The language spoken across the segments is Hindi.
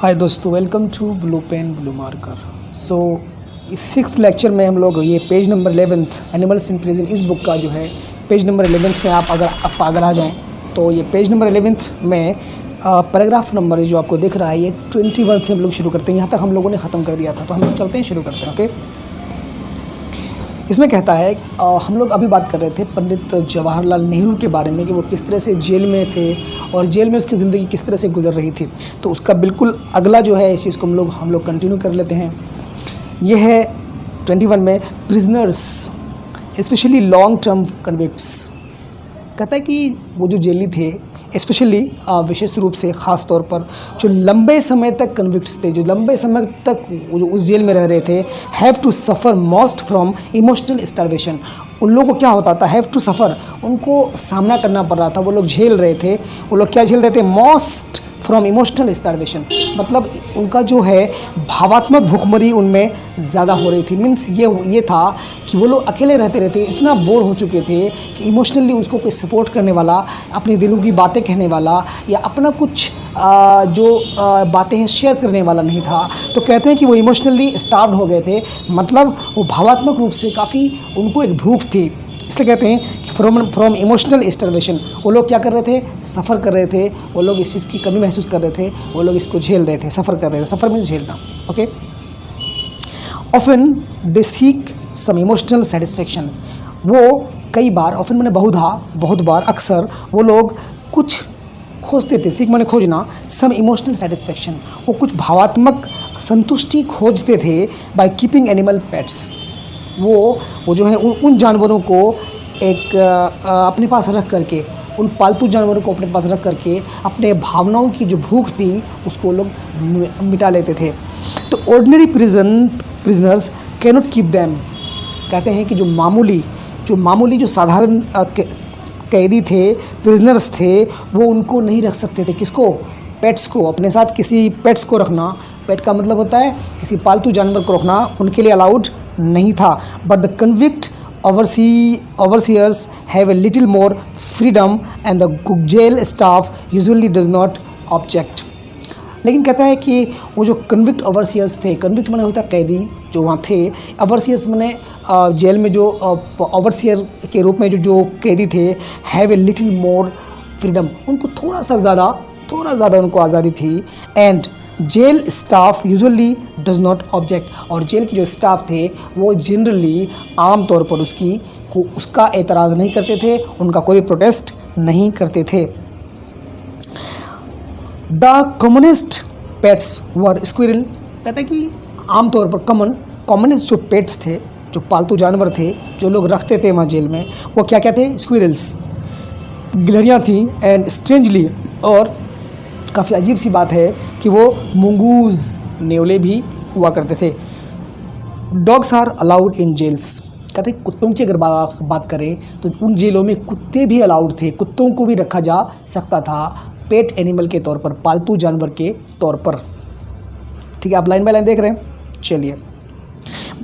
हाय दोस्तों, welcome to blue pen blue marker. So इस 6th लेक्चर में हम लोग ये page number 11th animals in prison, इस बुक का जो है पेज नंबर 11th में आप अगर आ जाएं तो ये पेज नंबर 11th में पैराग्राफ नंबर जो आपको दिख रहा है ये 21 से हम लोग शुरू करते हैं। यहाँ तक हम लोगों ने ख़त्म कर दिया था, तो हम लोग चलते हैं, शुरू करते हैं। ओके, इसमें कहता है हम लोग अभी बात कर रहे थे पंडित जवाहरलाल नेहरू के बारे में कि वो किस तरह से जेल में थे और जेल में उसकी ज़िंदगी किस तरह से गुजर रही थी। तो उसका बिल्कुल अगला जो है इस चीज़ को हम लोग कंटिन्यू कर लेते हैं। ये है 21 में prisoners specially long term convicts. कहता है कि वो जो जेली थे स्पेशली विशेष रूप से ख़ास तौर पर जो लंबे समय तक कन्विक्ट्स थे, जो लंबे समय तक उस जेल में रह रहे थे, have to suffer most from emotional starvation. उन लोगों को क्या होता था, हैव टू सफ़र, उनको सामना करना पड़ रहा था, वो लोग झेल रहे थे। वो लोग क्या झेल रहे थे, मोस्ट फ्रॉम इमोशनल स्टारवेशन, मतलब उनका जो है भावात्मक भूखमरी उनमें ज़्यादा हो रही थी। मीन्स ये था कि वो लोग अकेले रहते इतना बोर हो चुके थे कि इमोशनली उसको कोई सपोर्ट करने वाला, अपने दिलों की बातें कहने वाला या अपना कुछ बातें हैं शेयर करने वाला नहीं था। तो कहते हैं कि वो इमोशनली स्टार्व्ड हो गए थे, मतलब वो भावात्मक रूप से काफ़ी उनको एक भूख थी। इसलिए कहते हैं कि फ्रॉम इमोशनल स्टारवेशन वो लोग क्या कर रहे थे, सफ़र कर रहे थे। वो लोग इस चीज़ की कमी महसूस कर रहे थे, वो लोग इसको झेल रहे थे, सफ़र कर रहे थे। सफ़र मीन्स झेलना। Okay, often they seek some emotional satisfaction. वो कई बार, ऑफन मैंने बहुत बार, अक्सर वो लोग कुछ खोजते थे। सीख मैंने खोजना, सम इमोशनल सेटिस्फेक्शन, वो कुछ भावात्मक संतुष्टि खोजते थे बाय कीपिंग एनिमल पेट्स। वो जो है उन जानवरों को एक अपने पास रख करके, उन पालतू जानवरों को अपने पास रख करके अपने भावनाओं की जो भूख थी उसको लोग मिटा लेते थे। तो ordinary prisoners can not keep them. कहते हैं कि जो मामूली जो साधारण कैदी थे, प्रिजनर्स थे, वो उनको नहीं रख सकते थे। किसको, पेट्स को। अपने साथ किसी पेट्स को रखना, पेट का मतलब होता है किसी पालतू जानवर को रखना, उनके लिए अलाउड नहीं था। But the convict overseers have a little more freedom and the jail staff usually does not object. लेकिन कहता है कि वो जो कन्विक्ट ओवरसीयर्स थे, कन्विक्ट माने होता है कैदी जो वहाँ थे, ओवरसीयर्स माने जेल में जो ओवरसीयर के रूप में जो कैदी थे, have a little more freedom, उनको थोड़ा ज़्यादा उनको आज़ादी थी। And jail staff usually does not object, और जेल के जो स्टाफ थे वो जनरली आम तौर पर उसका एतराज़ नहीं करते थे, उनका कोई प्रोटेस्ट नहीं करते थे। The commonest pets were squirrel. कहते हैं कि आम तौर पर कॉमनेस्ट जो पेट्स थे, जो पालतू जानवर थे जो लोग रखते थे वहाँ जेल में, वो क्या क्या थे, स्क्विरल्स, गिलहरियाँ थी। एंड स्ट्रेंजली, और काफ़ी अजीब सी बात है कि वो मुंगूज़, नेवले भी हुआ करते थे। Dogs are allowed in jails. कहते हैं कुत्तों की अगर बात करें तो उन जेलों में कुत्ते भी अलाउड थे, कुत्तों को भी रखा जा सकता था पेट एनिमल के तौर पर, पालतू जानवर के तौर पर। ठीक है, आप लाइन बाय लाइन देख रहे हैं, चलिए।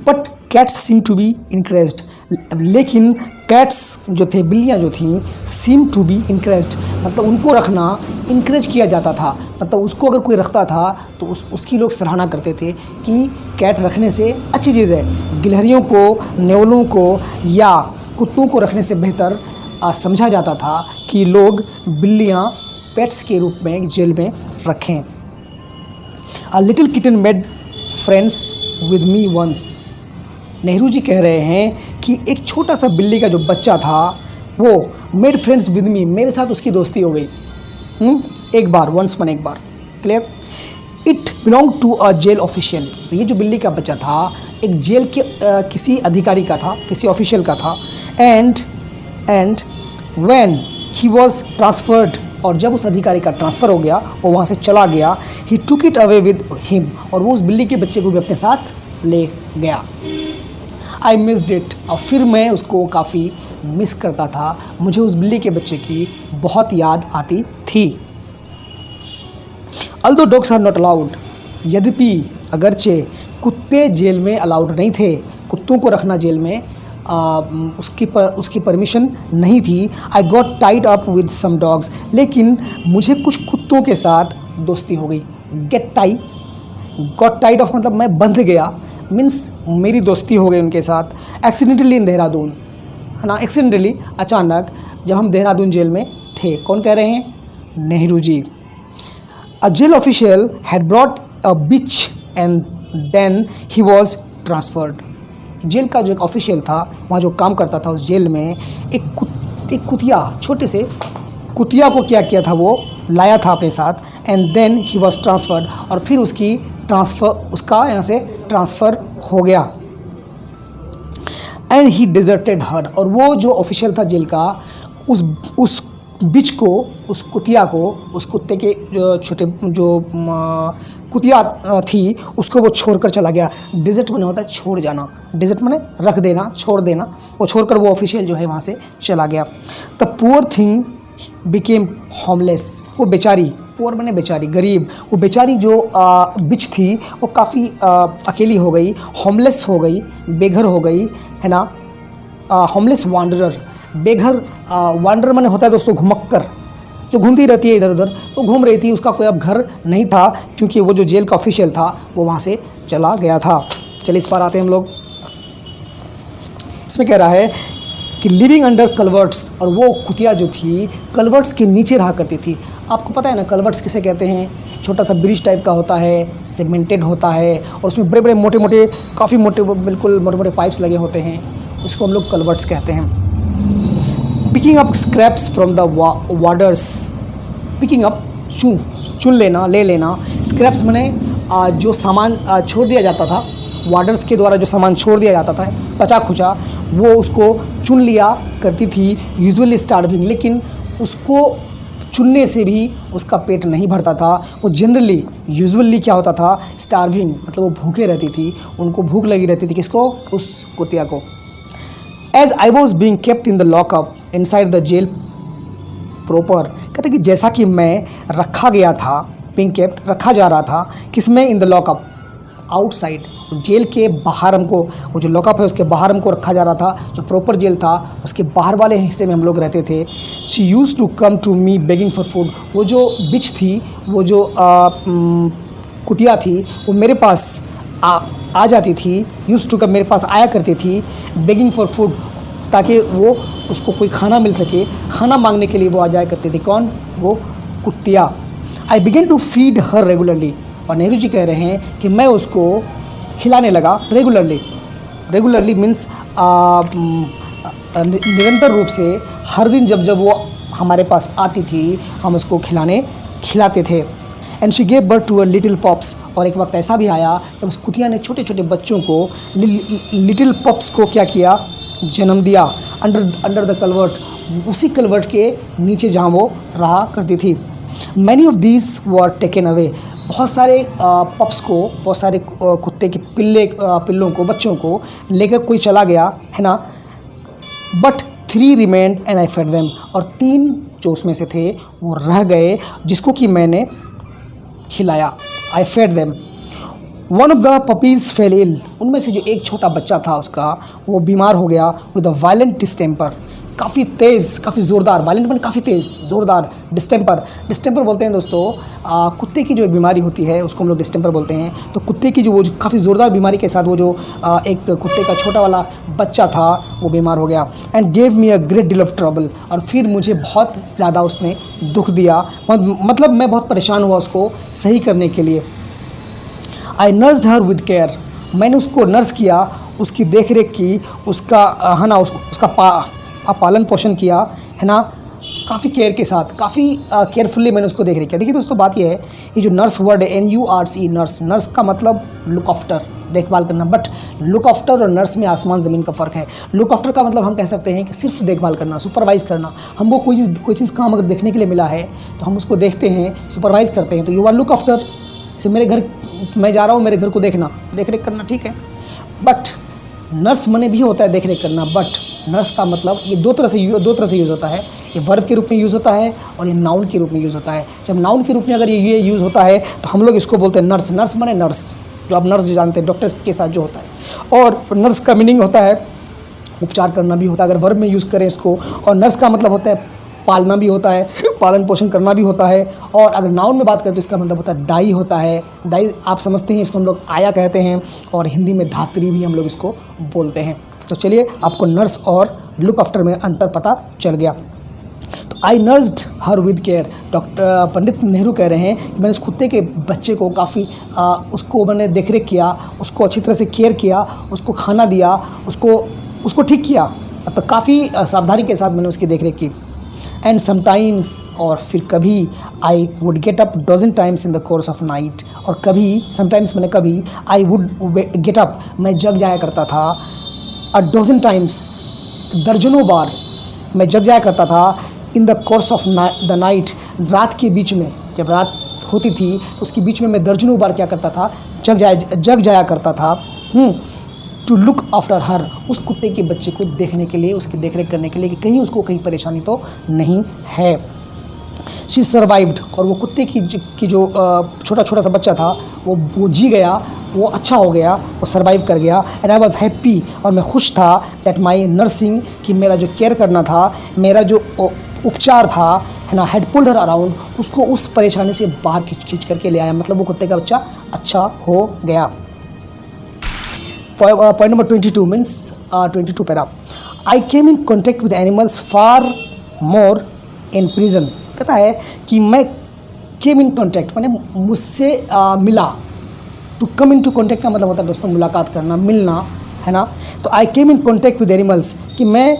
But cats seem to be encouraged. लेकिन कैट्स जो थे, बिल्लियाँ जो थीं, सीम टू बी इंकरेज्ड, मतलब उनको रखना इंकरेज किया जाता था। मतलब उसको अगर कोई रखता था तो उसकी लोग सराहना करते थे कि कैट रखने से अच्छी चीज़ है। गिलहरियों को, नेवलों को या कुत्तों को रखने से बेहतर समझा जाता था कि लोग बिल्लियाँ पेट्स के रूप में जेल में रखें। A little kitten made friends with me once. Nehru ji कह रहे हैं कि एक छोटा सा बिल्ली का जो बच्चा था वो मेड फ्रेंड्स विद मी, मेरे साथ उसकी दोस्ती हो गई एक बार, वंस मन एक बार। Clear. It belong to a jail official. ये जो बिल्ली का बच्चा था एक जेल के किसी अधिकारी का था, किसी ऑफिशियल का था। And when he was transferred, और जब उस अधिकारी का ट्रांसफ़र हो गया, वो वहाँ से चला गया, he took it away with him, और वो उस बिल्ली के बच्चे को भी अपने साथ ले गया। आई मिस्ड इट, और फिर मैं उसको काफ़ी मिस करता था, मुझे उस बिल्ली के बच्चे की बहुत याद आती थी। Although dogs are not allowed, यद्यपि अगरचे कुत्ते जेल में अलाउड नहीं थे, कुत्तों को रखना जेल में उसकी परमिशन नहीं थी। I got tied up with some dogs, लेकिन मुझे कुछ कुत्तों के साथ दोस्ती हो गई। Get tie, got tied of मतलब मैं बंध गया, मीन्स मेरी दोस्ती हो गई उनके साथ। एक्सीडेंटली इन देहरादून, है ना, एक्सीडेंटली अचानक जब हम देहरादून जेल में थे। कौन कह रहे हैं? Nehru ji. A jail official had brought a bitch and then he was transferred. Jail का जो एक ऑफिशियल था, वहाँ जो काम करता था उस जेल में, एक कुतिया, छोटे से कुतिया को क्या किया था, वो लाया था अपने साथ। And then he was transferred, और फिर उसका यहाँ से ट्रांसफ़र हो गया। एंड ही डिजर्टेड हर, और वो जो ऑफिशियल था जेल का, उस बिच को, उस कुतिया को, उस कुत्ते के छोटे जो कुतिया थी, उसको वो छोड़कर चला गया। डिजर्ट माने होता है छोड़ जाना, डिजर्ट माने रख देना, छोड़ देना। वो छोड़कर वो ऑफिशियल जो है वहाँ से चला गया। The poor thing became homeless, वो बेचारी, पुअर माने बेचारी, गरीब, वो बेचारी जो बिच थी वो काफ़ी अकेली हो गई, होमलेस हो गई, बेघर हो गई, है ना। होमलेस वांडरर, बेघर वांडर माने होता है दोस्तों घुमक्कर, जो घूमती रहती है इधर उधर, तो घूम रही थी, उसका कोई अब घर नहीं था, क्योंकि वो जो जेल का ऑफिशियल था वो वहाँ से चला गया था। चलिए इस पर आते हैं हम लोग। इसमें कह रहा है कि लिविंग अंडर कलवर्ट्स, और वो कुतिया जो थी कलवर्ट्स के नीचे रहा करती थी। आपको पता है ना कलवर्ट्स किसे कहते हैं? छोटा सा ब्रिज टाइप का होता है, सीमेंटेड होता है, और उसमें बड़े बड़े मोटे मोटे, काफ़ी मोटे, बिल्कुल मोटे मोटे पाइप्स लगे होते हैं, उसको हम लोग कलवर्ट्स कहते हैं। Picking up scraps from the warders, picking up चुन लेना, ले लेना। स्क्रैप्स माने जो सामान छोड़ दिया जाता था, वार्डर्स के द्वारा जो सामान छोड़ दिया जाता था पचा खुचा, वो उसको चुन लिया करती थी। यूजुअली स्टार्विंग, लेकिन उसको चुनने से भी उसका पेट नहीं भरता था। वो जनरली यूजुअली क्या होता था? स्टार्विंग, मतलब वो भूखे रहती थी, उनको भूख लगी रहती थी। किसको? उस कुतिया को। As I was being kept in the lockup inside the jail proper, कहते कि जैसा कि मैं रखा गया था, बींग केप्ट रखा जा रहा था, किसमें? इन द लॉकअप, आउटसाइड, जेल के बाहर हमको, वो जो लॉकअप है उसके बाहर हमको रखा जा रहा था। जो प्रॉपर जेल था उसके बाहर वाले हिस्से में हम लोग रहते थे। She used to come to me begging for food, वो जो बिच थी, वो जो कुतिया थी, वो मेरे पास आ जाती थी। यूज़ टू कम, मेरे पास आया करती थी, बेगिंग फॉर फूड, ताकि वो उसको कोई खाना मिल सके, खाना मांगने के लिए वो आ जाया करती थी। कौन? वो कुतिया। I began to feed her regularly, और नेहरू जी कह रहे हैं कि मैं उसको खिलाने लगा रेगुलरली मीन्स निरंतर रूप से, हर दिन जब जब वो हमारे पास आती थी हम उसको खिलाते थे। And she gave birth to a little pups, और एक वक्त ऐसा भी आया जब उस कुतिया ने छोटे छोटे बच्चों को, लिटिल पॉप्स को क्या किया? जन्म दिया। अंडर द कलवर्ट, उसी कलवर्ट के नीचे जहाँ वो रहा करती थी। Many of these were taken away, बहुत सारे पप्स को, बहुत सारे कुत्ते के पिल्लों को, बच्चों को लेकर कोई चला गया, है ना। But 3 remained and I fed them, और 3 जो उसमें से थे वो रह गए, जिसको कि मैंने खिलाया। I fed them. One of the puppies fell ill, उनमें से जो एक छोटा बच्चा था उसका, वो बीमार हो गया विद अ वायलेंट डिस्टेम्पर, काफ़ी तेज़, काफ़ी ज़ोरदार, वायलेंट मैंने काफ़ी तेज़, ज़ोरदार, डिस्टेम्पर बोलते हैं दोस्तों। कुत्ते की जो एक बीमारी होती है उसको हम लोग डिस्टेम्पर बोलते हैं। तो कुत्ते की जो काफ़ी ज़ोरदार बीमारी के साथ वो जो एक कुत्ते का छोटा वाला बच्चा था वो बीमार हो गया। And gave me a great deal of trouble, और फिर मुझे बहुत ज़्यादा उसने दुख दिया, मतलब मैं बहुत परेशान हुआ उसको सही करने के लिए। आई नर्स्ड हर विद केयर, मैंने उसको नर्स किया, उसकी देख रेख की, उसका है ना, उसका पालन पोषण किया, है ना, काफ़ी केयर के साथ, काफ़ी केयरफुली मैंने उसको देख रेख किया। देखिए दोस्तों बात ये है, ये जो नर्स वर्ड है NURSE, नर्स, नर्स का मतलब लुक आफ्टर, देखभाल करना। बट लुक आफ्टर और नर्स में आसमान ज़मीन का फ़र्क है। लुक आफ्टर का मतलब हम कह सकते हैं कि सिर्फ देखभाल करना, सुपरवाइज़ करना। हमको कोई चीज़ काम अगर देखने के लिए मिला है तो हम उसको देखते हैं, सुपरवाइज़ करते हैं, तो यू आर लुक आफ्टर। जैसे मेरे घर, मैं जा रहा हूँ, मेरे घर को देखना, देख रेख करना, ठीक है। बट नर्स मने भी होता है देख रेख करना, बट नर्स का मतलब ये दो तरह से यूज़ होता है। ये वर्ब के रूप में यूज़ होता है और ये नाउन के रूप में यूज़ होता है। जब नाउन के रूप में अगर ये यूज़ होता है तो हम लोग इसको बोलते हैं नर्स। नर्स माने नर्स, जो आप नर्स जानते हैं, डॉक्टर के साथ जो होता है। और नर्स का मीनिंग होता है उपचार करना भी होता है अगर वर्ब में यूज़ करें इसको। और नर्स का मतलब होता है पालना भी होता है, पालन पोषण करना भी होता है। और अगर नाउन में बात करें तो इसका मतलब होता है दाई होता है। दाई आप समझते हैं, इसको हम लोग आया कहते हैं और हिंदी में धात्री भी हम लोग इसको बोलते हैं। तो चलिए, आपको नर्स और लुक आफ्टर में अंतर पता चल गया। तो I nursed her with care. Doctor Pandit Nehru कह रहे हैं कि मैंने उस कुत्ते के बच्चे को काफ़ी उसको मैंने देख रेख किया, उसको अच्छी तरह से केयर किया, उसको खाना दिया, उसको ठीक किया। तो काफ़ी सावधानी के साथ मैंने उसकी देख रेख की। एंड समटाइम्स, और फिर कभी, I would get up dozen times in the course of night. और कभी, समटाइम्स मैंने कभी, आई वुड गेट अप, मैं जग जाया करता था। अ डजन टाइम्स, दर्जनों बार मैं जग जाया करता था। इन the course of the night, रात के बीच में, जब रात होती थी तो उसके बीच में मैं दर्जनों बार क्या करता था, जग जाया करता था। टू लुक आफ्टर हर, उस कुत्ते के बच्चे को देखने के लिए, उसकी देखरेख करने के लिए कि कहीं उसको कहीं परेशानी तो नहीं है। शी सर्वाइव्ड, और वो कुत्ते की जो छोटा छोटा सा बच्चा था वो जी गया, वो अच्छा हो गया, वो सर्वाइव कर गया। एंड आई वॉज हैप्पी, और मैं खुश था दैट माई नर्सिंग, कि मेरा जो केयर करना था, मेरा जो उपचार था, है ना, हैड पुल्ड हर अराउंड, उसको उस परेशानी से बाहर खींच करके ले आया। मतलब वो कुत्ते का बच्चा अच्छा हो गया। Point number 22 means 22 para. I came in contact with animals far more in prison. कहता है कि मैं केम इन कॉन्टैक्ट मैंने मुझसे मिला। To come into contact का मतलब होता है दोस्तों मुलाकात करना, मिलना, है ना। तो आई केम इन कॉन्टैक्ट विद एनिमल्स, कि मैं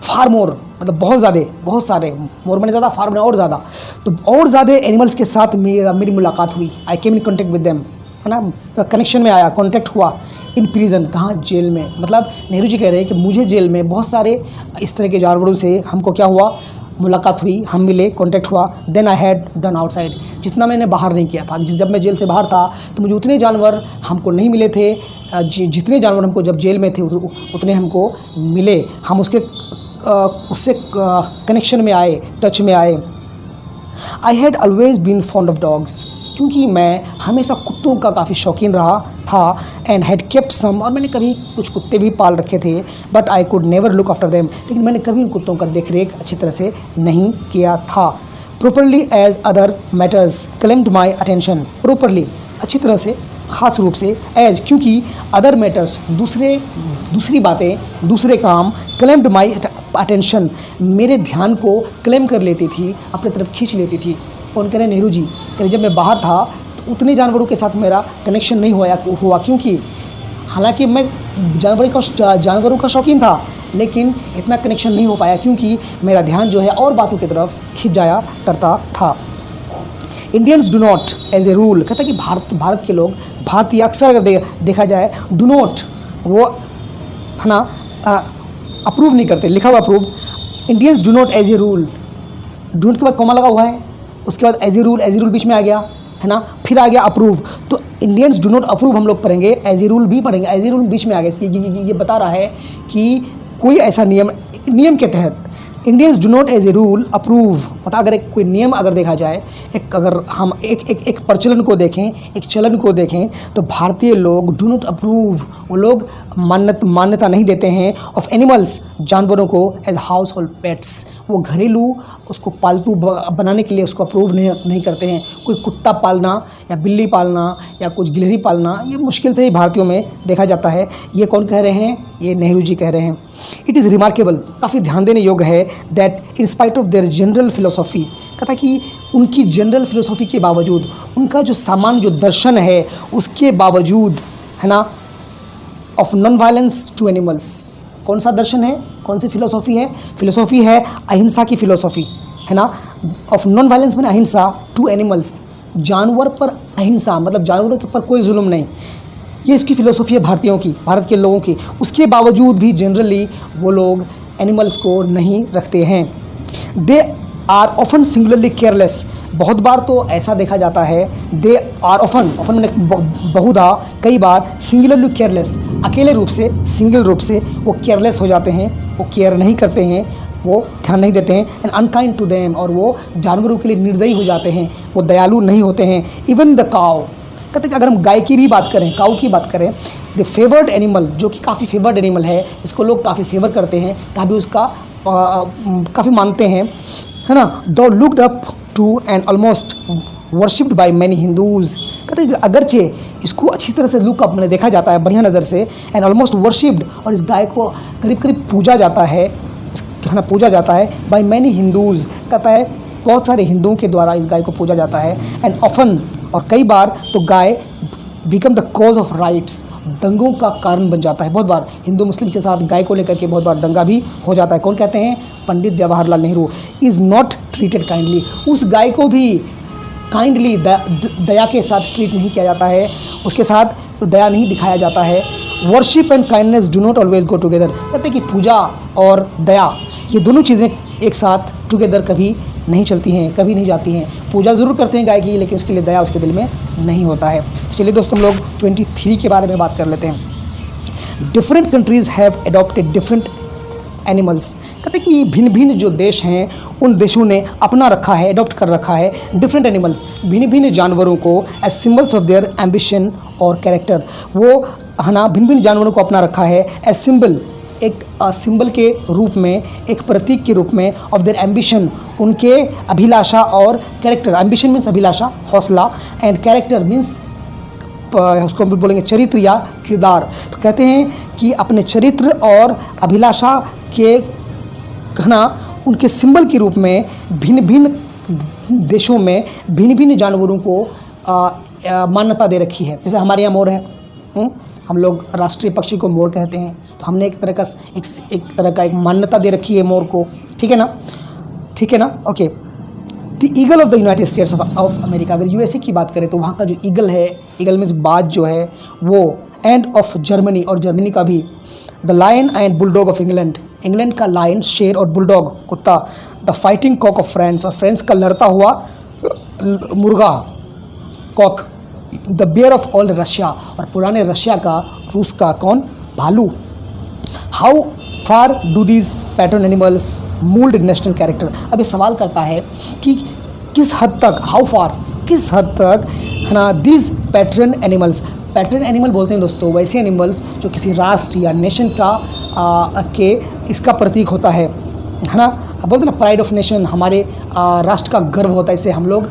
फार मोर मतलब बहुत ज़्यादा, बहुत सारे, मोर मैंने ज़्यादा, फार मैंने और ज़्यादा, तो और ज़्यादा एनिमल्स के साथ मेरी मुलाकात हुई। आई केम इन कॉन्टैक्ट विद देम, है ना, कनेक्शन में आया, कॉन्टैक्ट हुआ। इन प्रिजन, कहाँ, जेल में। मतलब नेहरू जी कह रहे हैं कि मुझे जेल में बहुत सारे इस तरह के जानवरों से हमको क्या हुआ, मुलाकात हुई, हम मिले, कांटेक्ट हुआ। Then I had done outside, जितना मैंने बाहर नहीं किया था। जब मैं जेल से बाहर था तो मुझे उतने जानवर हमको नहीं मिले थे, जितने जानवर हमको जब जेल में थे उतने हमको मिले। हम उससे कनेक्शन में आए, टच में आए। I had always been fond of dogs, क्योंकि मैं हमेशा कुत्तों का काफ़ी शौकीन रहा था। एंड हैड केप्ट सम, और मैंने कभी कुछ कुत्ते भी पाल रखे थे। But I could never look after them, लेकिन मैंने कभी उन कुत्तों का देख रेख अच्छी तरह से नहीं किया था। Properly as other matters claimed my attention. Properly, अच्छी तरह से, ख़ास रूप से, एज, क्योंकि, अदर मैटर्स, दूसरी बातें, दूसरे काम, क्लेम्ड माई अटेंशन, मेरे ध्यान को क्लेम कर लेती थी, अपनी तरफ खींच लेती थी। कौन कह रहे, नेहरू जी कह रहे, जब मैं बाहर था तो उतने जानवरों के साथ मेरा कनेक्शन नहीं हुआ, क्योंकि हालांकि मैं जानवरों का शौकीन था, लेकिन इतना कनेक्शन नहीं हो पाया, क्योंकि मेरा ध्यान जो है और बातों की तरफ खिंच जाया करता था। Indians do not as a rule, कहता है कि भारत के लोग, भारतीय अक्सर अगर देखा जाए, डू नॉट, वो, है ना, अप्रूव नहीं करते, लिखा हुआ approve. Indians do not as a rule, do not के बाद कॉमा लगा हुआ है, उसके बाद एज ए रूल बीच में आ गया, है ना, फिर आ गया अप्रूव। तो इंडियंस डू नॉट अप्रूव हम लोग पढ़ेंगे, एज ए रूल भी पढ़ेंगे, एज ए रूल बीच में आ गया। इसकी ये बता रहा है कि कोई ऐसा नियम के तहत Indians do not as a rule approve, मतलब अगर कोई नियम अगर देखा जाए, अगर हम एक प्रचलन को देखें, एक चलन को देखें, तो भारतीय लोग डू नॉट अप्रूव, वो लोग मान्यता नहीं देते हैं ऑफ एनिमल्स, जानवरों को, एज हाउस होल्ड पेट्स। वो घरेलू, उसको पालतू बनाने के लिए उसको अप्रूव नहीं करते हैं। कोई कुत्ता पालना या बिल्ली पालना या कुछ गिलहरी पालना, ये मुश्किल से ही भारतीयों में देखा जाता है। ये कौन कह रहे हैं, ये नेहरू जी कह रहे हैं। इट इज़ रिमार्केबल, काफ़ी ध्यान देने योग्य है, that in spite of their general philosophy, कहता कि उनकी जनरल फिलोसॉफी के बावजूद, उनका जो सामान्य जो दर्शन है उसके बावजूद, है ना, of non violence to animals. कौन सा दर्शन है, कौन सी फिलोसॉफी है? फिलोसॉफी है अहिंसा की फिलोसॉफी, है ना, ऑफ नॉन वायलेंस में अहिंसा, टू एनिमल्स, जानवर पर अहिंसा, मतलब जानवरों के ऊपर कोई जुल्म नहीं। ये इसकी फिलोसॉफी है भारतीयों की, भारत के लोगों की। उसके बावजूद भी जनरली वो लोग एनिमल्स को नहीं रखते हैं। They are often singularly careless, बहुत बार तो ऐसा देखा जाता है, दे आर ऑफन मैंने बहुधा, कई बार, सिंगुलरली केयरलेस, अकेले रूप से, सिंगल रूप से वो केयरलेस हो जाते हैं, वो केयर नहीं करते हैं, वो ध्यान नहीं देते हैं। एंड अनकाइंड टू देम, और वो जानवरों के लिए निर्दयी हो जाते हैं, वो दयालु नहीं होते हैं। इवन द काउ, कहते हैं अगर हम गाय की भी बात करें, काऊ की बात करें, द फेवर्ड एनिमल, जो कि काफ़ी फेवर्ड एनिमल है, इसको लोग काफ़ी फेवर करते हैं, काफ़ी उसका काफ़ी मानते हैं, है ना, दो looked up to and almost worshipped by many Hindus. कहते हैं कि अगरचे इसको अच्छी तरह से लुक अप मैंने देखा जाता है बढ़िया नज़र से, एंड ऑलमोस्ट वर्शिप्ड, और इस गाय को करीब करीब पूजा जाता है, है ना, पूजा जाता है बाय मैनी हिंदूज़। कहता है बहुत सारे हिंदुओं के द्वारा इस गाय को पूजा जाता है। एंड ऑफन, और कई बार तो गाय become the cause of riots, दंगों का कारण बन जाता है। बहुत बार हिंदू मुस्लिम के साथ गाय को लेकर के बहुत बार दंगा भी हो जाता है। कौन कहते हैं? Pandit Jawaharlal Nehru. Is not treated kindly, उस गाय को भी काइंडली दया के साथ ट्रीट नहीं किया जाता है, उसके साथ दया नहीं दिखाया जाता है। Worship and kindness do not always go together. कहते हैं कि पूजा और दया ये दोनों चीज़ें एक साथ टुगेदर कभी नहीं चलती हैं, कभी नहीं जाती हैं। पूजा ज़रूर करते हैं गाय की, लेकिन उसके लिए दया उसके दिल में नहीं होता है। चलिए दोस्तों, हम लोग 23 के बारे में बात कर लेते हैं। Different countries have adopted different animals. कहते हैं कि भिन्न भिन्न जो देश हैं उन देशों ने अपना रखा है, अडॉप्ट कर रखा है डिफरेंट एनिमल्स, भिन्न भिन्न जानवरों को as symbols of their ambition और कैरेक्टर। वो है ना, भिन्न भिन्न जानवरों को अपना रखा है एज सिंबल, एक सिंबल के रूप में, एक प्रतीक के रूप में, ऑफ देयर एम्बिशन, उनके अभिलाषा, और कैरेक्टर, एम्बिशन मीन्स अभिलाषा, हौसला, एंड कैरेक्टर मीन्स उसको हम बोलेंगे चरित्र या किरदार। तो कहते हैं कि अपने चरित्र और अभिलाषा के घना उनके सिंबल के रूप में भिन्न भिन्न देशों में भिन्न भिन्न जानवरों को मान्यता दे रखी है। जैसे हमारे यहाँ मोर है, हम लोग राष्ट्रीय पक्षी को मोर कहते हैं, तो हमने एक तरह का एक मान्यता दे रखी है मोर को। ठीक है ना, ठीक है ना, okay. The eagle of the United states of America, अगर यूएसए की बात करें तो वहाँ का जो ईगल है, ईगल मीन्स बाज जो है वो, एंड ऑफ जर्मनी, और जर्मनी का भी। The lion and bulldog of England, England का लायन शेर और बुलडॉग कुत्ता। The fighting cock of France, और फ्रांस का लड़ता हुआ मुर्गा cock. The bear of old Russia, और पुराने रशिया का, रूस का कौन? भालू। How far do these pattern animals mould national character. अब ये सवाल करता है कि किस हद तक, हाउ फार, किस हद तक, है ना, these pattern animals, pattern animal बोलते हैं दोस्तों वैसे एनिमल्स जो किसी राष्ट्र या नेशन का के इसका प्रतीक होता है ना। अब बोलते हैं ना प्राइड ऑफ नेशन, हमारे राष्ट्र का गर्व होता है। इसे हम लोग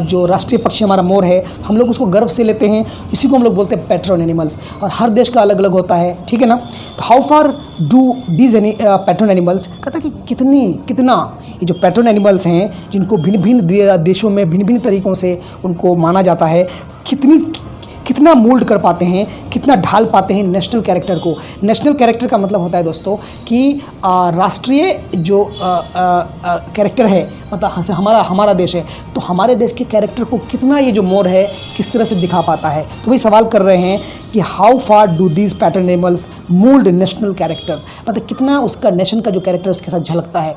जो राष्ट्रीय पक्षी हमारा मोर है, हम लोग उसको गर्व से लेते हैं, इसी को हम लोग बोलते हैं पैटर्न एनिमल्स, और हर देश का अलग अलग होता है। ठीक है ना। तो how far do these pattern animals, कहता है कि कितना ये जो पैटर्न एनिमल्स हैं जिनको भिन्न भिन्न देशों में भिन्न भिन्न तरीक़ों से उनको माना जाता है, कितना मोल्ड कर पाते हैं, कितना ढाल पाते हैं नेशनल कैरेक्टर को। नेशनल कैरेक्टर का मतलब होता है दोस्तों कि राष्ट्रीय जो कैरेक्टर है, मतलब हमारा देश है, तो हमारे देश के कैरेक्टर को कितना ये जो मोर है किस तरह से दिखा पाता है। तो वही सवाल कर रहे हैं कि how far do these pattern animals mould national character, मतलब कितना उसका नेशन का जो कैरेक्टर उसके साथ झलकता है।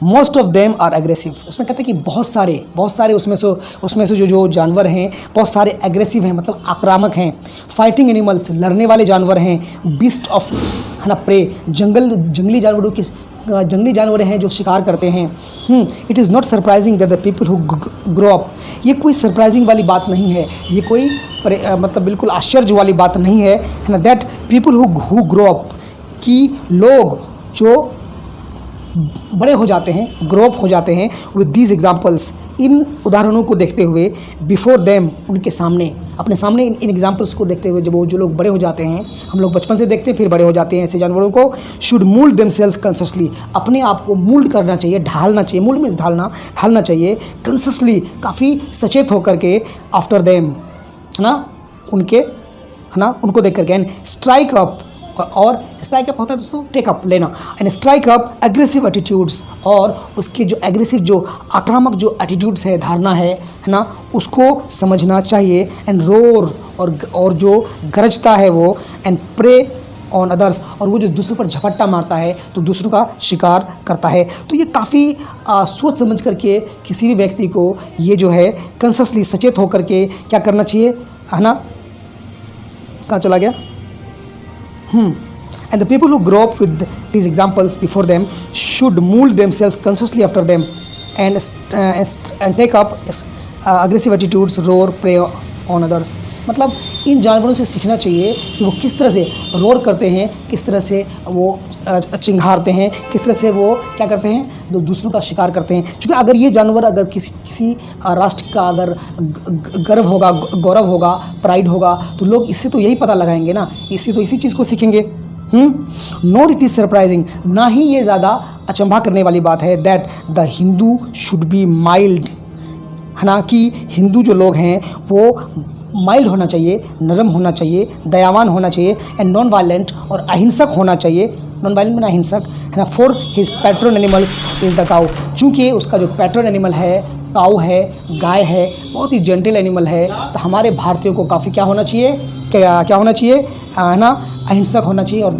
Most of them are aggressive, उसमें कहते हैं कि बहुत सारे उसमें से जो जानवर हैं बहुत सारे एग्रेसिव हैं, मतलब आक्रामक हैं। फाइटिंग एनिमल्स, लड़ने वाले जानवर हैं। बीस्ट ऑफ, है ना, प्रे, जंगली जानवरों की, जंगली जानवर हैं जो शिकार करते हैं। It is not surprising that the people who grow up, ये कोई सरप्राइजिंग वाली बात नहीं है, ये कोई मतलब बिल्कुल आश्चर्य वाली बात नहीं है ना। That people who grow up, कि लोग जो बड़े हो जाते हैं, ग्रो अप हो जाते हैं, विद दीज एग्जाम्पल्स, इन उदाहरणों को देखते हुए, बिफोर देम, उनके सामने, अपने सामने इन एग्जाम्पल्स को देखते हुए, जब वो जो लोग बड़े हो जाते हैं, हम लोग बचपन से देखते हैं फिर बड़े हो जाते हैं ऐसे जानवरों को, शुड मोल्ड देमसेल्व्स कॉन्शियसली, अपने आप को मोल्ड करना चाहिए, ढालना चाहिए। मोल्ड मीन्स ढालना चाहिए, कॉन्शियसली, काफ़ी सचेत होकर के, आफ्टर देम, है ना, उनको देख करके। एंड स्ट्राइक अप, और स्ट्राइक अप होता है दोस्तों टेक अप, लेना। And strike up aggressive attitudes, और उसके जो एग्रेसिव, जो आक्रामक जो एटीट्यूड्स है, धारणा है ना, उसको समझना चाहिए। एंड रोर, और जो गरजता है वो, एंड प्रे ऑन अदर्स, और वो जो दूसरों पर झपट्टा मारता है तो दूसरों का शिकार करता है। तो ये काफ़ी सोच समझ करके किसी भी व्यक्ति को ये जो है कॉन्शियसली, सचेत होकर के क्या करना चाहिए, है ना। कहाँ चला गया? And the people who grow up with these examples before them should mold themselves consciously after them, and take up aggressive attitudes, roar, prey on others. मतलब इन जानवरों से सीखना चाहिए कि वो किस तरह से रोर करते हैं, किस तरह से वो चिंघाड़ते हैं, किस तरह से वो क्या करते हैं, दूसरों का शिकार करते हैं। क्योंकि अगर ये जानवर अगर किसी राष्ट्र का अगर गर्व होगा, गौरव होगा, प्राइड होगा, तो लोग इससे तो यही पता लगाएंगे ना, इससे तो इसी चीज़ को सीखेंगे। नॉट इट इज़ सरप्राइजिंग, ना ही ये ज़्यादा अचंभा करने वाली बात है that the Hindu should be mild, है ना, कि हिंदू जो लोग हैं वो माइल्ड होना चाहिए, नरम होना चाहिए, दयावान होना चाहिए, एंड नॉन वायलेंट और अहिंसक होना चाहिए। नॉन वायलेंट में अहिंसक, है ना। For his patron animals is the cow, चूँकि उसका जो पैट्रन एनिमल है काऊ है, गाय है, बहुत ही जेंटल एनिमल है। तो हमारे भारतीयों को काफ़ी क्या होना चाहिए, क्या होना चाहिए, है ना, अहिंसक होना चाहिए और